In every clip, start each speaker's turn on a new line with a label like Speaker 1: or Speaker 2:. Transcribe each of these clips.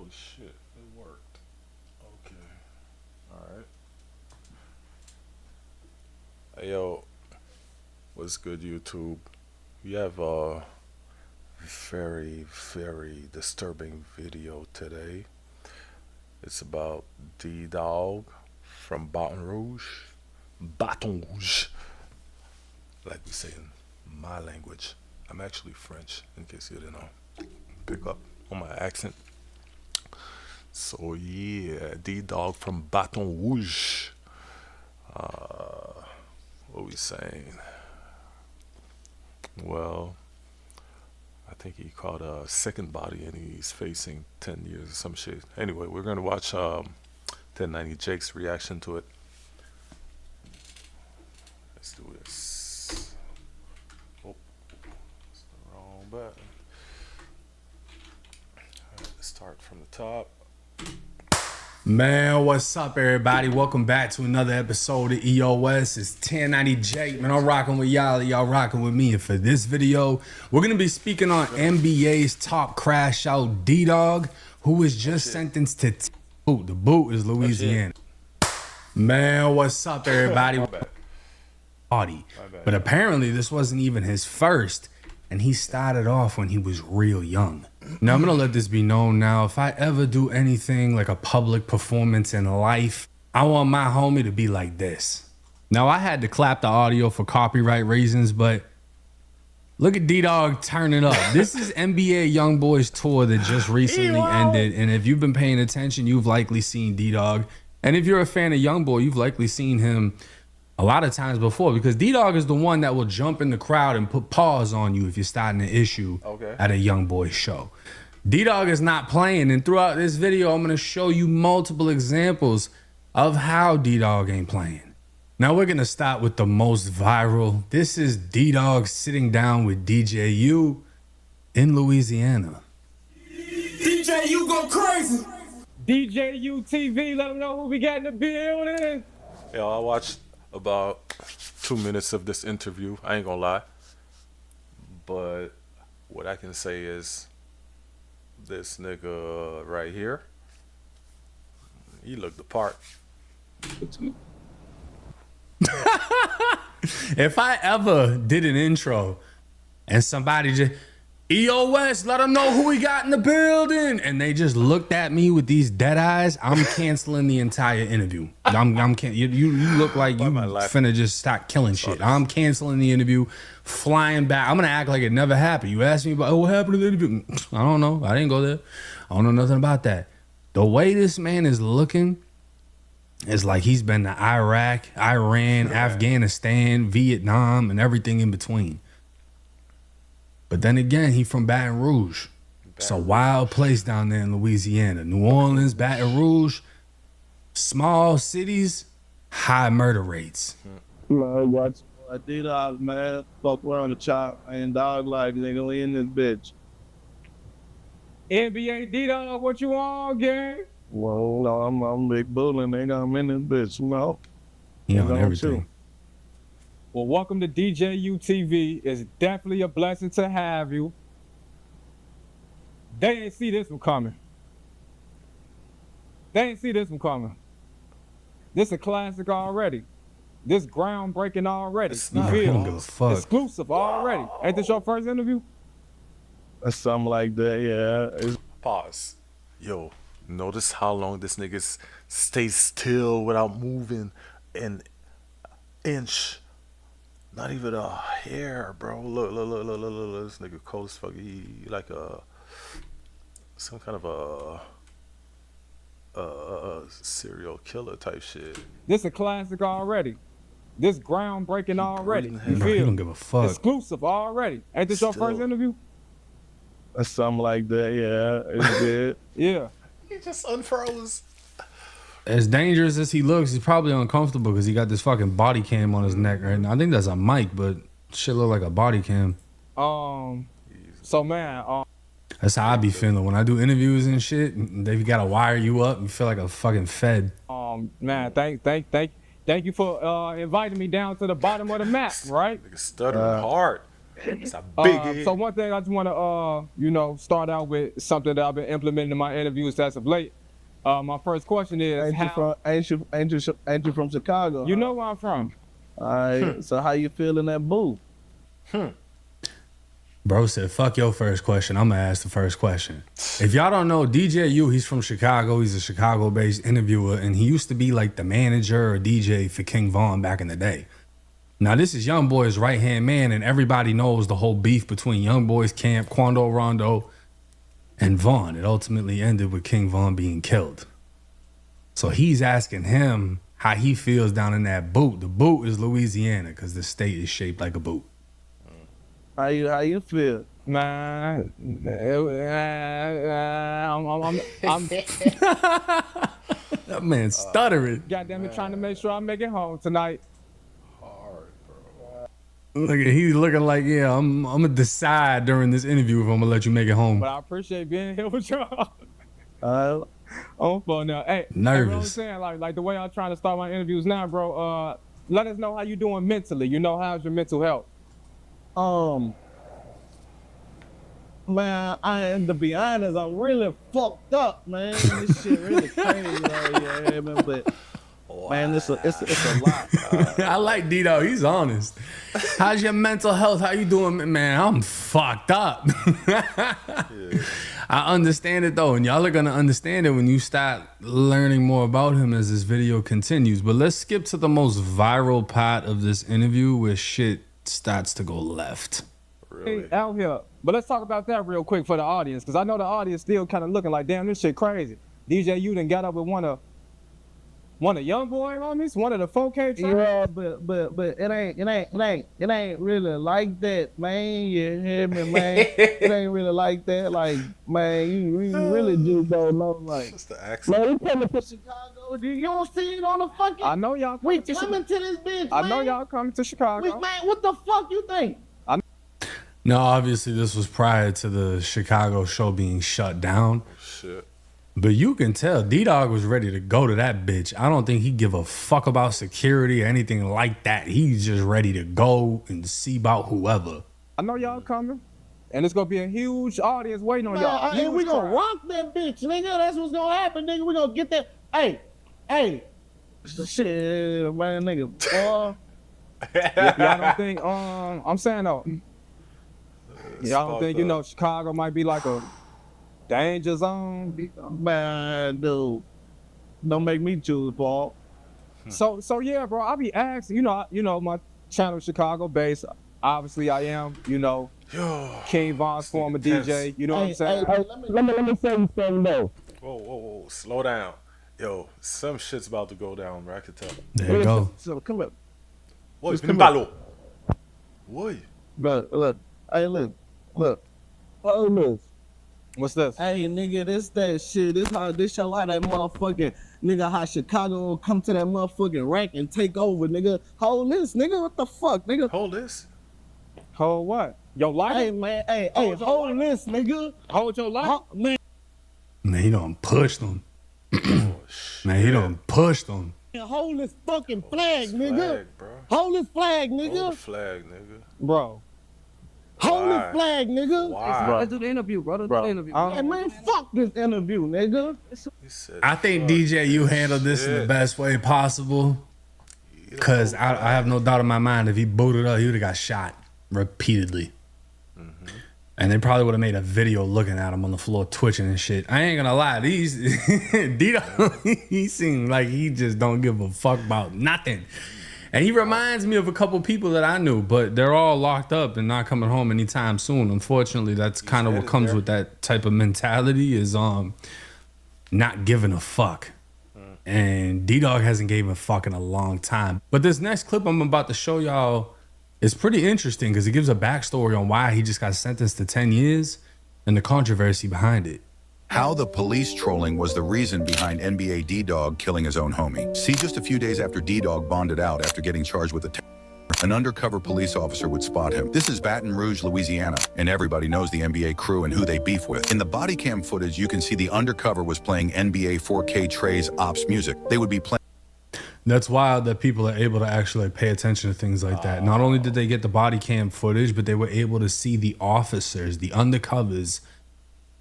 Speaker 1: Oh shit, it worked. Okay. Alright. Hey yo, what's good YouTube? We have a very disturbing video today. It's about DDawg from Baton Rouge. Baton Rouge. Like we say in my language. I'm actually French, in case you didn't know. Pick up on my accent. So yeah, DDawg from Baton Rouge. What we saying? Well, I think he caught a second body and he's facing 10 years or some shit. Anyway, we're gonna watch 1090 Jake's reaction to it. Let's do this. Oh, it's the wrong button. Alright, let's start from the top.
Speaker 2: Man, what's up, everybody? Welcome back to another episode of EOS. It's 1090 Jake. Man, I'm rocking with y'all. Y'all rocking with me. And for this video, we're going to be speaking on NBA's top crash out, DDawg, who was just sentenced to boot. The boot is Louisiana. Man, what's up, everybody?
Speaker 1: My bad.
Speaker 2: Party. But apparently, this wasn't even his first. And he started off when he was real young. Now, I'm going to let this be known now. If I ever do anything like a public performance in life, I want my homie to be like this. Now, I had to clap the audio for copyright reasons, but look at DDawg turn it up. This is NBA Youngboy's tour that just recently ended. And if you've been paying attention, you've likely seen DDawg. And if you're a fan of Youngboy, you've likely seen him a lot of times before, because DDawg is the one that will jump in the crowd and put paws on you if you're starting an issue at a Youngboy show. DDawg is not playing, and throughout this video, I'm going to show you multiple examples of how DDawg ain't playing. Now, we're going to start with the most viral. This is DDawg sitting down with DJU in Louisiana.
Speaker 3: DJU go crazy.
Speaker 4: DJU TV, let them know who we got in the building.
Speaker 1: Yeah, I watched about 2 minutes of this interview. I ain't gonna lie, but what I can say is this nigga right here, he looked the part.
Speaker 2: If I ever did an intro and somebody just EOS, let them know who we got in the building, and they just looked at me with these dead eyes, I'm canceling the entire interview. You look like you finna just start killing shit. I'm canceling the interview, flying back. I'm gonna act like it never happened. You asked me about what happened to the interview. I don't know. I didn't go there. I don't know nothing about that. The way this man is looking is like he's been to Iraq, Iran, Afghanistan, Vietnam, and everything in between. But then again, he from Baton Rouge. It's a wild place down there in Louisiana. New Orleans, Baton Rouge, small cities, high murder rates.
Speaker 5: Man, watch DDawg, man. Fuck around the chop and dog life, nigga. We in this bitch.
Speaker 4: NBA DDawg, what you on, gang?
Speaker 5: Well, no, I'm big bullin', nigga. I'm in this bitch, you know.
Speaker 2: He on everything.
Speaker 5: Too.
Speaker 4: Well, welcome to DJU TV. It's definitely a blessing to have you. They ain't see this one coming. This a classic already. This groundbreaking already.
Speaker 2: I don't give a fuck.
Speaker 4: Exclusive already. Ain't this your first interview?
Speaker 5: Something like that, yeah.
Speaker 1: Pause. Yo, notice how long this nigga stays still without moving an inch. Not even a hair, bro. Look. This nigga cold as fuck. He like some kind of a serial killer type shit.
Speaker 4: This a classic already. This groundbreaking already.
Speaker 2: He don't give a fuck.
Speaker 4: Exclusive already. Ain't this your first interview?
Speaker 5: Something like that, yeah. It's good.
Speaker 4: Yeah.
Speaker 1: He just unfroze.
Speaker 2: As dangerous as he looks, he's probably uncomfortable because he got this fucking body cam on his neck right now. I think that's a mic, but shit look like a body cam.
Speaker 4: So man,
Speaker 2: that's how I be feeling when I do interviews and shit. They gotta wire you up. You feel like a fucking fed.
Speaker 4: Man, thank you for inviting me down to the bottom of the map, right?
Speaker 1: Nigga stuttering hard. It's a biggie.
Speaker 4: So one thing I just want to, you know, start out with something that I've been implementing in my interviews as of late. My first question is,
Speaker 5: Ain't you from Chicago?
Speaker 4: you know where I'm from?
Speaker 5: All right. So how you feel in that booth?
Speaker 2: Bro said, fuck your first question. I'm going to ask the first question. If y'all don't know, DJU, he's from Chicago. He's a Chicago-based interviewer, and he used to be like the manager or DJ for King Von back in the day. Now, this is Youngboy's right-hand man, and everybody knows the whole beef between Youngboy's camp, Quando Rondo, and Von. It ultimately ended with King Von being killed. So he's asking him how he feels down in that boot. The boot is Louisiana because the state is shaped like a boot.
Speaker 5: How you feel?
Speaker 4: Man, I'm
Speaker 2: That man stuttering.
Speaker 4: goddamn it trying to make sure I make it home tonight.
Speaker 2: Look at he's looking like, yeah, I'm gonna decide during this interview if I'm gonna let you make it home.
Speaker 4: But I appreciate being here with y'all.
Speaker 5: Uh,
Speaker 4: On phone now. Hey,
Speaker 2: Nervous.
Speaker 4: you know what I'm saying? Like the way I'm trying to start my interviews now, bro. Let us know how you doing mentally. You know, how's your mental health?
Speaker 5: Man, to be honest, I'm really fucked up, man. This shit really crazy out here, man. But man, it's a lot.
Speaker 2: I like D-Dawg. He's honest. How's your mental health? How you doing, man? I'm fucked up. I understand it though, and y'all are gonna understand it when you start learning more about him as this video continues. But let's skip to the most viral part of this interview where shit starts to go left.
Speaker 4: Hey, out here. But let's talk about that real quick for the audience, because I know the audience still kind of looking like, damn, this shit crazy. DJ, you done got up with one of Youngboy homies, one of the 4K tracks.
Speaker 5: Yeah, but it ain't really like that, man. You hear me, man? It ain't really like that. Like, man, you really just don't know. Like,
Speaker 1: Just the accent.
Speaker 5: man, we coming to Chicago. You don't see it on the fucking.
Speaker 4: I know y'all
Speaker 5: We
Speaker 4: coming to
Speaker 5: coming to this bitch,
Speaker 4: I
Speaker 5: man.
Speaker 4: know y'all coming to Chicago.
Speaker 5: Man, what the fuck you think?
Speaker 2: Now, obviously, this was prior to the Chicago show being shut down.
Speaker 1: Shit.
Speaker 2: But you can tell D-Dawg was ready to go to that bitch. I don't think he give a fuck about security or anything like that. He's just ready to go and see about whoever.
Speaker 4: I know y'all coming, and it's gonna be a huge audience waiting on
Speaker 5: Man,
Speaker 4: y'all.
Speaker 5: and we
Speaker 4: Huge
Speaker 5: gonna
Speaker 4: crowd.
Speaker 5: rock that bitch, nigga. That's what's gonna happen, nigga. We gonna get that. Hey. Shit, man, nigga. Boy.
Speaker 4: Y'all don't think? I'm saying though. Y'all don't think, you know, Chicago might be like a danger zone?
Speaker 5: Man, dude. Don't make me choose, Paul.
Speaker 4: So yeah, bro. I be asking, you know, my channel Chicago based. Obviously, I am, you know,
Speaker 1: Yo.
Speaker 4: King Von's former
Speaker 1: intense.
Speaker 4: DJ. You know what I'm saying?
Speaker 5: Let me say you something though.
Speaker 1: Whoa. Slow down. Yo, some shit's about to go down, bro. I can tell.
Speaker 2: There you go.
Speaker 5: So come up.
Speaker 1: Oi,
Speaker 5: Just
Speaker 1: vem
Speaker 5: come
Speaker 1: balou. Oi.
Speaker 5: Bro, look. Hey, look. Oh, look.
Speaker 4: What's this?
Speaker 5: Hey, nigga, this that shit. This show like that motherfucking nigga how Chicago come to that motherfucking rank and take over, nigga. Hold this, nigga. What the fuck, nigga?
Speaker 1: Hold this.
Speaker 4: Hold what? Yo, like
Speaker 5: Hey,
Speaker 4: it?
Speaker 5: man. Hey,
Speaker 4: Hold your
Speaker 5: hold this, nigga.
Speaker 4: Hold your life.
Speaker 5: Man,
Speaker 2: Man, he done pushed them.
Speaker 1: Oh, shit.
Speaker 2: Man, he done pushed them.
Speaker 5: hold this fucking flag, nigga.
Speaker 1: Flag, bro.
Speaker 5: Hold this flag, nigga.
Speaker 1: Hold the flag, nigga.
Speaker 4: Bro.
Speaker 5: Hold
Speaker 1: Why?
Speaker 5: this flag, nigga.
Speaker 1: Why?
Speaker 6: Let's do the interview, bro. Let's do the interview.
Speaker 5: Hey, man, fuck this interview, nigga.
Speaker 1: He said,
Speaker 2: I think
Speaker 1: fuck
Speaker 2: DJ, you
Speaker 1: this
Speaker 2: handled this in the
Speaker 1: shit.
Speaker 2: best way possible. Because I have no doubt in my mind, if he booted up, he would have got shot repeatedly. And they probably would have made a video looking at him on the floor twitching and shit. I ain't gonna lie, these D-Dawg, he seemed like he just don't give a fuck about nothing. And he reminds me of a couple people that I knew, but they're all locked up and not coming home anytime soon. Unfortunately, that's kind of what
Speaker 1: headed
Speaker 2: comes
Speaker 1: there.
Speaker 2: with that type of mentality is not giving a fuck. And D-Dawg hasn't given a fuck in a long time. But this next clip I'm about to show y'all is pretty interesting because it gives a backstory on why he just got sentenced to 10 years and the controversy behind it.
Speaker 7: How the police trolling was the reason behind NBA DDawg killing his own homie. See, just a few days after DDawg bonded out after getting charged with an undercover police officer would spot him. This is Baton Rouge, Louisiana, and everybody knows the NBA crew and who they beef with. In the body cam footage, you can see the undercover was playing NBA 4K Trey's Ops music. They would be playing.
Speaker 2: That's wild that people are able to actually pay attention to things like that. Not only did they get the body cam footage, but they were able to see the officers, the undercovers,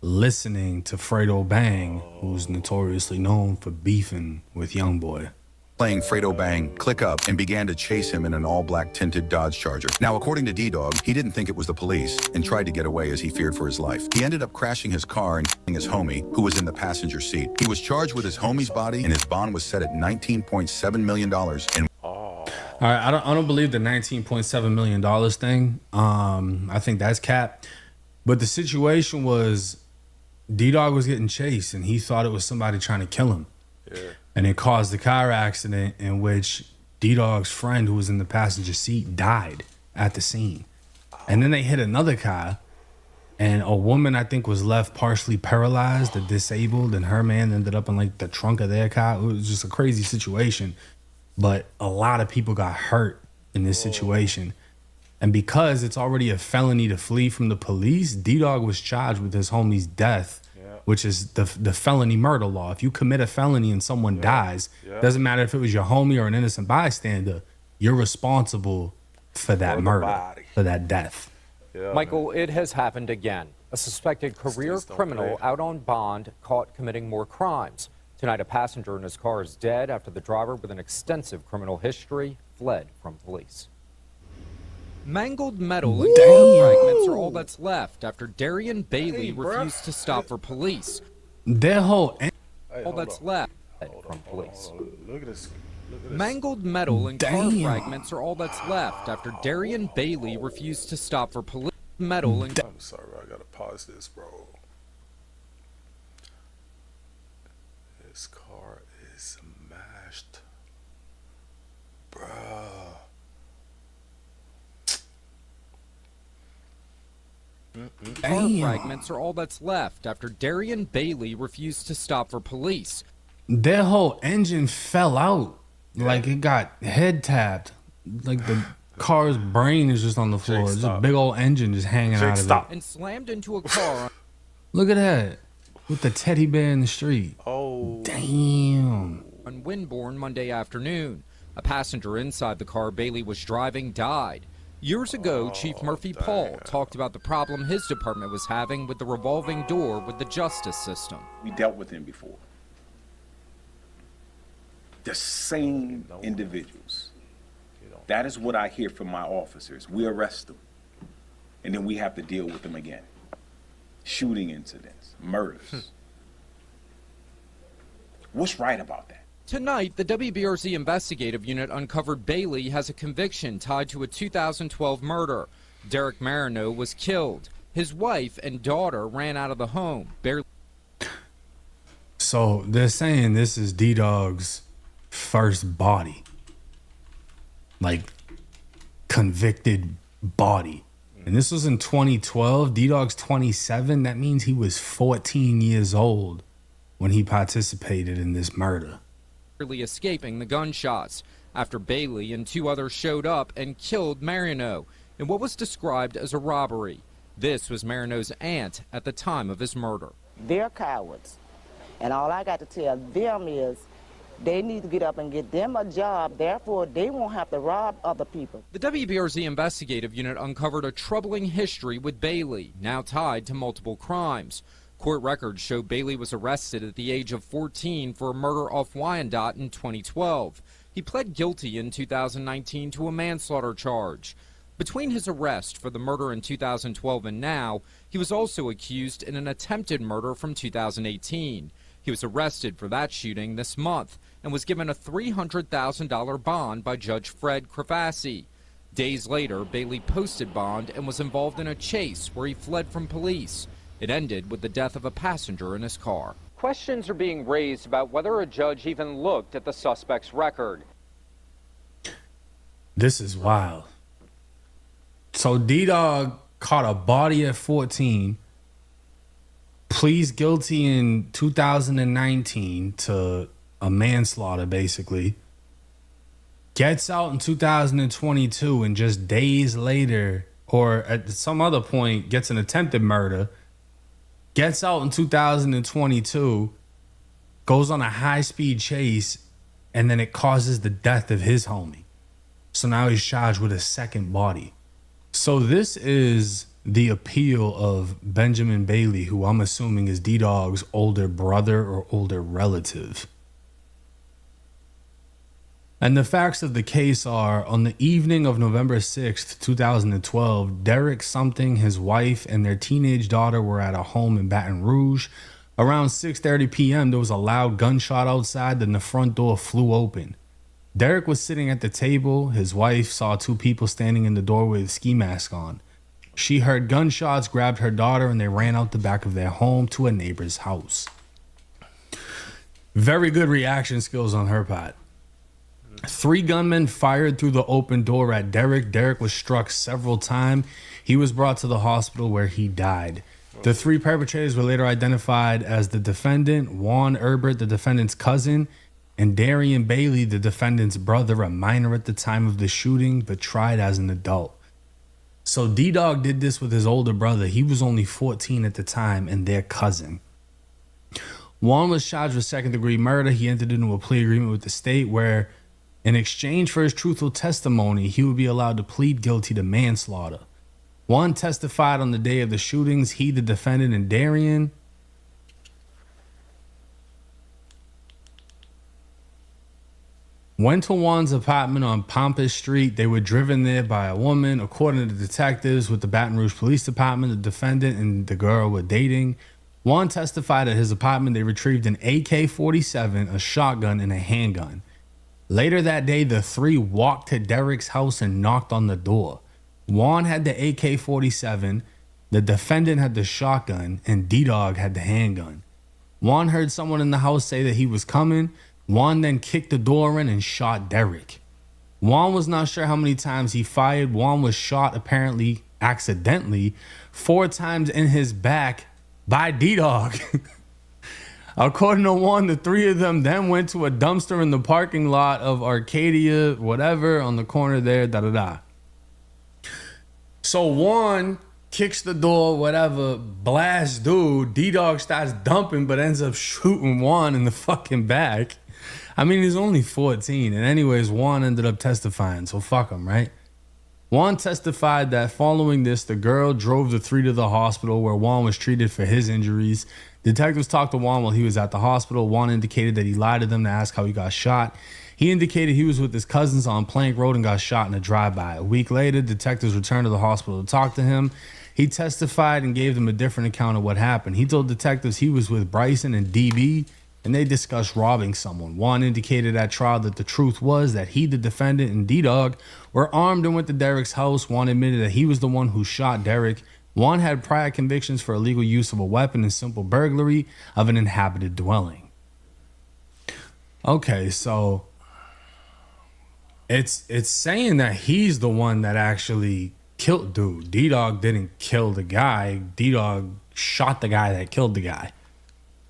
Speaker 2: listening to Fredo Bang, who's notoriously known for beefing with Youngboy.
Speaker 7: Playing Fredo Bang, click up, and began to chase him in an all-black tinted Dodge Charger. Now, according to DDawg, he didn't think it was the police and tried to get away as he feared for his life. He ended up crashing his car and killing his homie, who was in the passenger seat. He was charged with his homie's body, and his bond was set at $19.7 million. And
Speaker 2: All right, I don't believe the $19.7 million thing. I think that's cap. But the situation was DDawg was getting chased, and he thought it was somebody trying to kill him.
Speaker 1: Yeah.
Speaker 2: And it caused a car accident in which DDawg's friend, who was in the passenger seat, died at the scene. And then they hit another car, and a woman, I think, was left partially paralyzed or disabled, and her man ended up in like the trunk of their car. It was just a crazy situation. But a lot of people got hurt in this situation. And because it's already a felony to flee from the police, DDawg was charged with his homie's death, which is the felony murder law. If you commit a felony and someone dies, doesn't matter if it was your homie or an innocent bystander, you're responsible for that murder, for that death.
Speaker 6: Michael, it has happened again. A suspected career criminal out on bond caught committing more crimes. Tonight, a passenger in his car is dead after the driver with an extensive criminal history fled from police. Mangled metal and car fragments are all that's left after Darian Bailey refused to stop for police.
Speaker 2: Their whole
Speaker 6: All that's left from police.
Speaker 1: Look at this.
Speaker 6: Mangled metal and car fragments are all that's left after Darian Bailey refused to stop for police. Metal and
Speaker 1: I'm sorry, I gotta pause this, bro. His car is smashed, bruh.
Speaker 6: car fragments are all that's left after Darian Bailey refused to stop for police.
Speaker 2: Their whole engine fell out. Like it got head tapped. Like the car's brain is just on the floor. Just a big old engine just hanging out of it.
Speaker 6: And slammed into a car.
Speaker 2: Look at that. With the teddy bear in the street.
Speaker 1: Oh.
Speaker 2: Damn.
Speaker 6: On Winborn Monday afternoon. A passenger inside the car Bailey was driving died. Years ago, Chief Murphy Paul talked about the problem his department was having with the revolving door with the justice system.
Speaker 8: We dealt with him before. The same individuals. That is what I hear from my officers. We arrest them, and then we have to deal with them again. Shooting incidents, murders. What's right about that?
Speaker 6: Tonight, the WBRZ investigative unit uncovered Bailey has a conviction tied to a 2012 murder. Derek Marino was killed. His wife and daughter ran out of the home.
Speaker 2: So they're saying this is DDawg's first body. Like, convicted body. And this was in 2012. DDawg's 27. That means he was 14 years old when he participated in this murder.
Speaker 6: Escaping the gunshots after Bailey and two others showed up and killed Marino in what was described as a robbery. This was Marino's aunt at the time of his murder.
Speaker 9: They're cowards, and all I got to tell them is they need to get up and get them a job, therefore they won't have to rob other people.
Speaker 6: The WBRZ investigative unit uncovered a troubling history with Bailey, now tied to multiple crimes. Court records show Bailey was arrested at the age of 14 for a murder off Wyandotte in 2012. He pled guilty in 2019 to a manslaughter charge. Between his arrest for the murder in 2012 and now, he was also accused in an attempted murder from 2018. He was arrested for that shooting this month and was given a $300,000 bond by Judge Fred Crafassi. Days later, Bailey posted bond and was involved in a chase where he fled from police. It ended with the death of a passenger in his car. Questions are being raised about whether a judge even looked at the suspect's record.
Speaker 2: This is wild. So DDawg caught a body at 14, pleads guilty in 2019 to a manslaughter, basically. Gets out in 2022, and just days later, or at some other point, gets an attempted murder. Gets out in 2022, goes on a high-speed chase, and then it causes the death of his homie. So now he's charged with a second body. So this is the appeal of Benjamin Bailey, who I'm assuming is DDawg's older brother or older relative. And the facts of the case are, on the evening of November 6th, 2012, Derek Something, his wife, and their teenage daughter were at a home in Baton Rouge. Around 6:30 p.m., there was a loud gunshot outside, then the front door flew open. Derek was sitting at the table. His wife saw two people standing in the doorway with ski masks on. She heard gunshots, grabbed her daughter, and they ran out the back of their home to a neighbor's house. Very good reaction skills on her part. 3 gunmen fired through the open door at Derek. Derek was struck several times. He was brought to the hospital where he died. The 3 perpetrators were later identified as the defendant, Juan Herbert, the defendant's cousin, and Darian Bailey, the defendant's brother, a minor at the time of the shooting, but tried as an adult. So DDawg did this with his older brother. He was only 14 at the time, and their cousin. Juan was charged with second-degree murder. He entered into a plea agreement with the state where, in exchange for his truthful testimony, he would be allowed to plead guilty to manslaughter. Juan testified on the day of the shootings. He, the defendant, and Darian went to Juan's apartment on Pompous Street. They were driven there by a woman. According to the detectives with the Baton Rouge Police Department, the defendant and the girl were dating. Juan testified at his apartment they retrieved an AK-47, a shotgun, and a handgun. Later that day, the 3 walked to Derek's house and knocked on the door. Juan had the AK-47, the defendant had the shotgun, and DDawg had the handgun. Juan heard someone in the house say that he was coming. Juan then kicked the door in and shot Derek. Juan was not sure how many times he fired. Juan was shot, apparently accidentally, 4 times in his back by DDawg. According to Juan, the 3 of them then went to a dumpster in the parking lot of Arcadia, whatever, on the corner there, So Juan kicks the door, whatever, blasts dude. DDawg starts dumping, but ends up shooting Juan in the fucking back. I mean, he's only 14. And anyways, Juan ended up testifying, so fuck him, right? Juan testified that following this, the girl drove the 3 to the hospital where Juan was treated for his injuries. Detectives talked to Juan while he was at the hospital. Juan indicated that he lied to them to ask how he got shot. He indicated he was with his cousins on Plank Road and got shot in a drive-by. A week later, detectives returned to the hospital to talk to him. He testified and gave them a different account of what happened. He told detectives he was with Bryson and DB, and they discussed robbing someone. Juan indicated at trial that the truth was that he, the defendant, and DDawg were armed and went to Derek's house. Juan admitted that he was the one who shot Derek. Juan had prior convictions for illegal use of a weapon and simple burglary of an inhabited dwelling. Okay, so it's saying that he's the one that actually killed dude. DDawg didn't kill the guy. DDawg shot the guy that killed the guy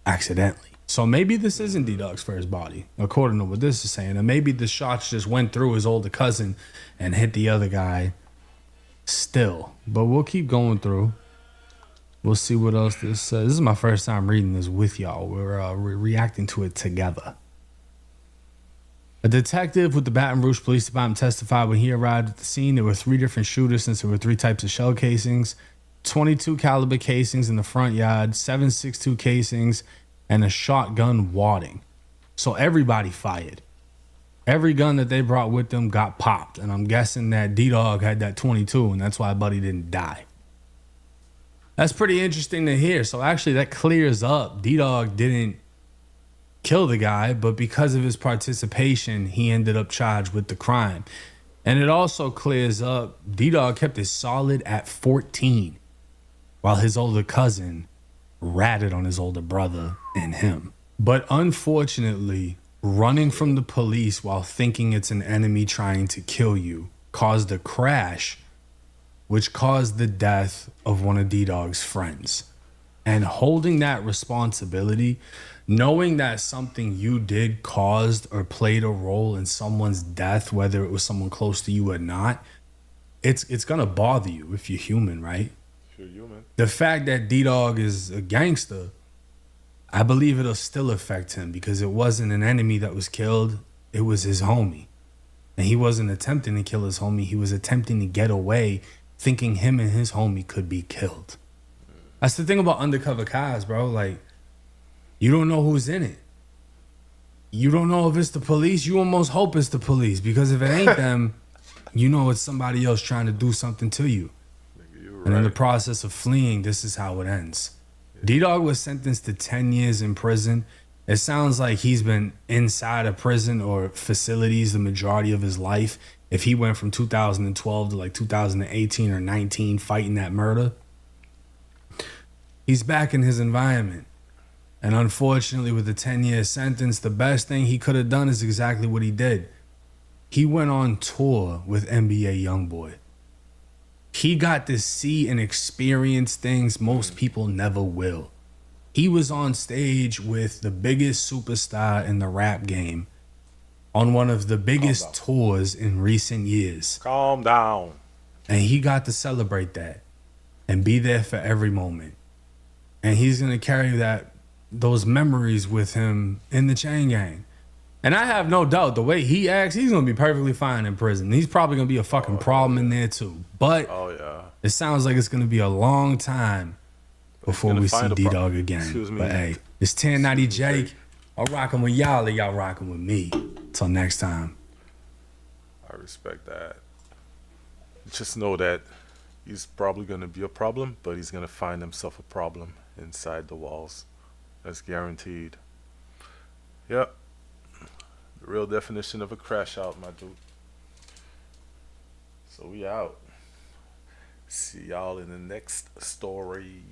Speaker 2: accidentally. So maybe this isn't DDawg's first body, according to what this is saying. And maybe the shots just went through his older cousin and hit the other guy still. But we'll keep going through. We'll see what else this says. This is my first time reading this with y'all. We're reacting to it together. A detective with the Baton Rouge Police Department testified when he arrived at the scene there were 3 different shooters since there were 3 types of shell casings, 22 caliber casings in the front yard, 7.62 casings, and a shotgun wadding. So everybody fired. Every gun that they brought with them got popped. And I'm guessing that DDawg had that 22, and that's why Buddy didn't die. That's pretty interesting to hear. So actually that clears up. DDawg didn't kill the guy, but because of his participation, he ended up charged with the crime. And it also clears up DDawg kept it solid at 14, while his older cousin ratted on his older brother and him. But unfortunately, running from the police while thinking it's an enemy trying to kill you caused a crash, which caused the death of one of DDawg's friends. And holding that responsibility, knowing that something you did caused or played a role in someone's death, whether it was someone close to you or not, it's gonna bother you if you're human, right?
Speaker 1: If you're human.
Speaker 2: The fact that DDawg is a gangster, I believe it'll still affect him because it wasn't an enemy that was killed. it was his homie. And he wasn't attempting to kill his homie. He was attempting to get away, thinking him and his homie could be killed. That's the thing about undercover cops, bro. Like, you don't know who's in it. You don't know if it's the police. You almost hope it's the police, because if it ain't them, you know it's somebody else trying to do something to you.
Speaker 1: Right.
Speaker 2: And in the process of fleeing, this is how it ends. DDawg was sentenced to 10 years in prison. It sounds like he's been inside a prison or facilities the majority of his life. If he went from 2012 to like 2018 or 19 fighting that murder, he's back in his environment. And unfortunately, with the 10-year sentence, the best thing he could have done is exactly what he did. He went on tour with NBA Youngboy. He got to see and experience things most people never will. He was on stage with the biggest superstar in the rap game on one of the biggest tours in recent years.
Speaker 1: Calm down.
Speaker 2: And he got to celebrate that and be there for every moment. And he's going to carry those memories with him in the chain gang. And I have no doubt the way he acts, he's going to be perfectly fine in prison. He's probably going to be a fucking problem in there too. But it sounds like it's going to be a long time before we see DDawg again.
Speaker 1: Excuse me.
Speaker 2: But hey, it's 1090 Jake. I'm rocking with y'all, or y'all rocking with me. Till next time.
Speaker 1: I respect that. Just know that he's probably going to be a problem, but he's going to find himself a problem inside the walls. That's guaranteed. Yep. The real definition of a crash out, my dude. So we out. See y'all in the next story.